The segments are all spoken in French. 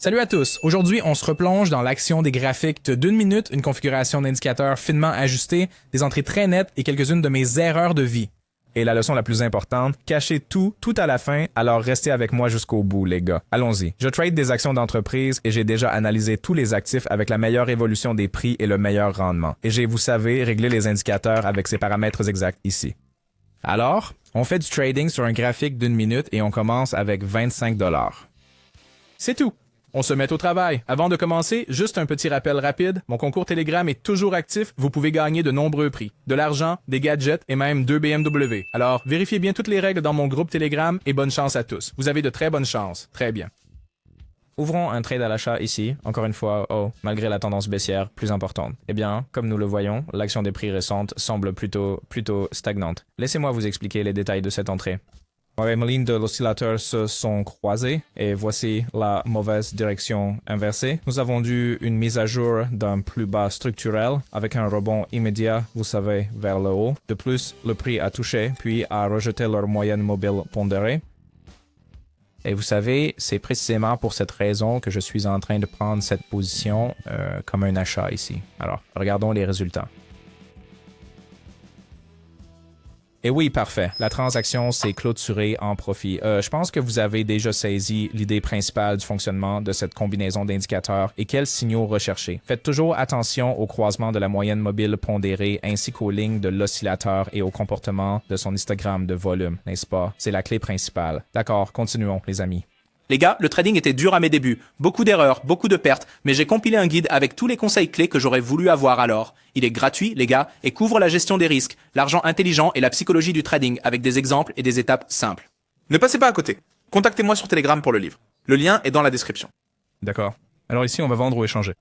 Salut à tous! Aujourd'hui, on se replonge dans l'action des graphiques d'une minute, une configuration d'indicateur finement ajustée, des entrées très nettes et quelques-unes de mes erreurs de vie. Et la leçon la plus importante, cachez tout à la fin, alors restez avec moi jusqu'au bout, les gars. Allons-y. Je trade des actions d'entreprise et j'ai déjà analysé tous les actifs avec la meilleure évolution des prix et le meilleur rendement. Et j'ai, vous savez, réglé les indicateurs avec ces paramètres exacts ici. Alors, on fait du trading sur un graphique d'une minute et on commence avec 25 $. C'est tout. On se met au travail. Avant de commencer, juste un petit rappel rapide. Mon concours Telegram est toujours actif. Vous pouvez gagner de nombreux prix. De l'argent, des gadgets et même 2 BMW. Alors, vérifiez bien toutes les règles dans mon groupe Telegram et bonne chance à tous. Vous avez de très bonnes chances. Très bien. Ouvrons un trade à l'achat ici. Encore une fois, malgré la tendance baissière plus importante. Eh bien, comme nous le voyons, l'action des prix récentes semble plutôt stagnante. Laissez-moi vous expliquer les détails de cette entrée. Les lignes de l'oscillateur se sont croisées et voici la mauvaise direction inversée. Nous avons eu une mise à jour d'un plus bas structurel avec un rebond immédiat, vous savez, vers le haut. De plus, le prix a touché puis a rejeté leur moyenne mobile pondérée. Et vous savez, c'est précisément pour cette raison que je suis en train de prendre cette position comme un achat ici. Alors, regardons les résultats. Et oui, parfait. La transaction s'est clôturée en profit. Je pense que vous avez déjà saisi l'idée principale du fonctionnement de cette combinaison d'indicateurs et quels signaux rechercher. Faites toujours attention au croisement de la moyenne mobile pondérée ainsi qu'aux lignes de l'oscillateur et au comportement de son histogramme de volume, n'est-ce pas? C'est la clé principale. D'accord, continuons, les amis. Les gars, le trading était dur à mes débuts. Beaucoup d'erreurs, beaucoup de pertes, mais j'ai compilé un guide avec tous les conseils clés que j'aurais voulu avoir alors. Il est gratuit, les gars, et couvre la gestion des risques, l'argent intelligent et la psychologie du trading avec des exemples et des étapes simples. Ne passez pas à côté. Contactez-moi sur Telegram pour le livre. Le lien est dans la description. D'accord. Alors ici, on va vendre ou échanger.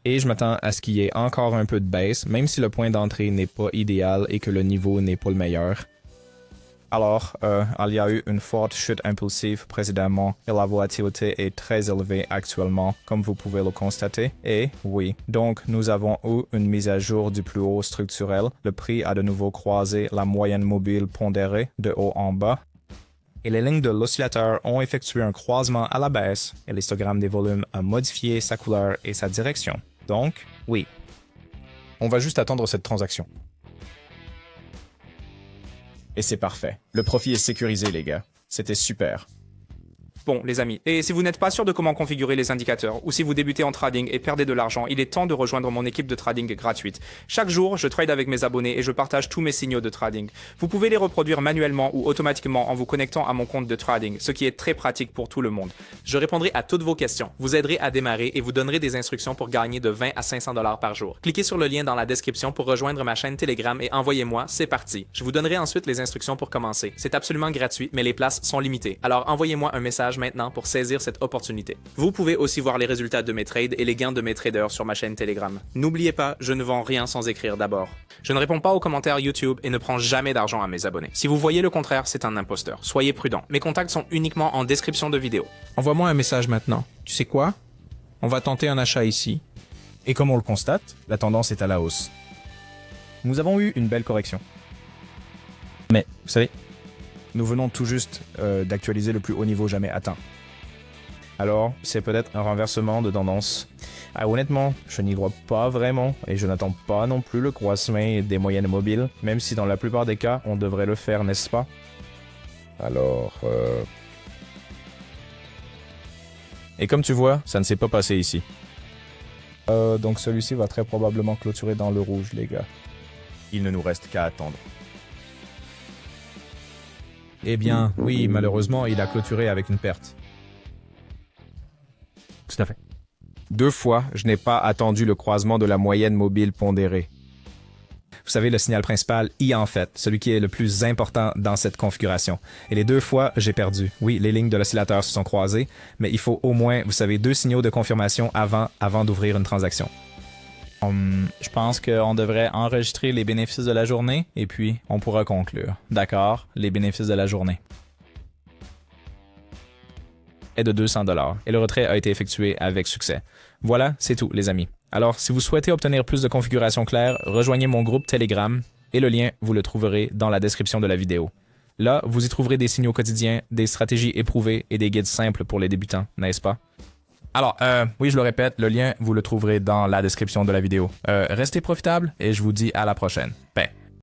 Et je m'attends à ce qu'il y ait encore un peu de baisse, même si le point d'entrée n'est pas idéal et que le niveau n'est pas le meilleur. Alors, il y a eu une forte chute impulsive précédemment et la volatilité est très élevée actuellement, comme vous pouvez le constater. Et oui, donc nous avons eu une mise à jour du plus haut structurel. Le prix a de nouveau croisé la moyenne mobile pondérée de haut en bas. Et les lignes de l'oscillateur ont effectué un croisement à la baisse et l'histogramme des volumes a modifié sa couleur et sa direction. Donc, oui. On va juste attendre cette transaction. Et c'est parfait. Le profit est sécurisé, les gars. C'était super. Bon, les amis, et si vous n'êtes pas sûr de comment configurer les indicateurs, ou si vous débutez en trading et perdez de l'argent, il est temps de rejoindre mon équipe de trading gratuite. Chaque jour, je trade avec mes abonnés et je partage tous mes signaux de trading. Vous pouvez les reproduire manuellement ou automatiquement en vous connectant à mon compte de trading, ce qui est très pratique pour tout le monde. Je répondrai à toutes vos questions, vous aiderai à démarrer et vous donnerai des instructions pour gagner de 20 à 500 $ par jour. Cliquez sur le lien dans la description pour rejoindre ma chaîne Telegram et envoyez-moi, c'est parti. Je vous donnerai ensuite les instructions pour commencer. C'est absolument gratuit, mais les places sont limitées. Alors envoyez-moi un message maintenant pour saisir cette opportunité. Vous pouvez aussi voir les résultats de mes trades et les gains de mes traders sur ma chaîne Telegram. N'oubliez pas, je ne vends rien sans écrire d'abord. Je ne réponds pas aux commentaires YouTube et ne prends jamais d'argent à mes abonnés. Si vous voyez le contraire, c'est un imposteur. Soyez prudent. Mes contacts sont uniquement en description de vidéo. Envoie-moi un message maintenant. Tu sais quoi? On va tenter un achat ici. Et comme on le constate, la tendance est à la hausse. Nous avons eu une belle correction. Mais, vous savez, nous venons tout juste d'actualiser le plus haut niveau jamais atteint. Alors, c'est peut-être un renversement de tendance. Honnêtement, je n'y crois pas vraiment et je n'attends pas non plus le croissant des moyennes mobiles, même si dans la plupart des cas, on devrait le faire, n'est-ce pas? Alors, Et comme tu vois, ça ne s'est pas passé ici. Donc celui-ci va très probablement clôturer dans le rouge, les gars. Il ne nous reste qu'à attendre. Eh bien, oui, malheureusement, il a clôturé avec une perte. Tout à fait. 2 fois, je n'ai pas attendu le croisement de la moyenne mobile pondérée. Vous savez, le signal principal I en fait, celui qui est le plus important dans cette configuration. Et les 2 fois, j'ai perdu. Oui, les lignes de l'oscillateur se sont croisées, mais il faut au moins, vous savez, 2 signaux de confirmation avant d'ouvrir une transaction. Je pense qu'on devrait enregistrer les bénéfices de la journée et puis on pourra conclure. D'accord, les bénéfices de la journée. Est de 200 $ et le retrait a été effectué avec succès. Voilà, c'est tout, les amis. Alors, si vous souhaitez obtenir plus de configurations claires, rejoignez mon groupe Telegram et le lien, vous le trouverez dans la description de la vidéo. Là, vous y trouverez des signaux quotidiens, des stratégies éprouvées et des guides simples pour les débutants, n'est-ce pas? Alors, oui, je le répète, le lien, vous le trouverez dans la description de la vidéo. Restez profitables et je vous dis à la prochaine. Paix.